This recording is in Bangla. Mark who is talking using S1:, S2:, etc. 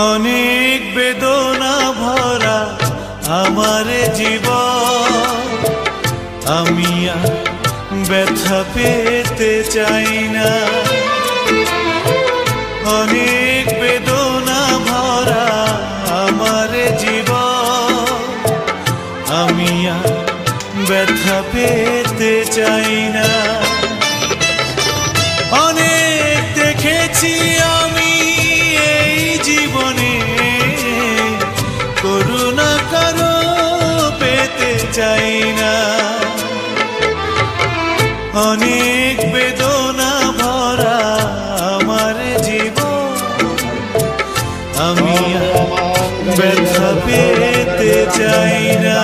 S1: অনেক বেদনা ভরা আমার জীবন, আমি আর ব্যথা পেতে চাই না। অনেক বেদনা ভরা আমার জীবন, আমি আর ব্যথা পেতে চাই না। অনেক দেখেছি আমি এই জীবনে, করুণা কারো পেতে চাই না। অনেক বেদনা ভরা আমার জীবন, আমি ব্যথা পেতে চাই না।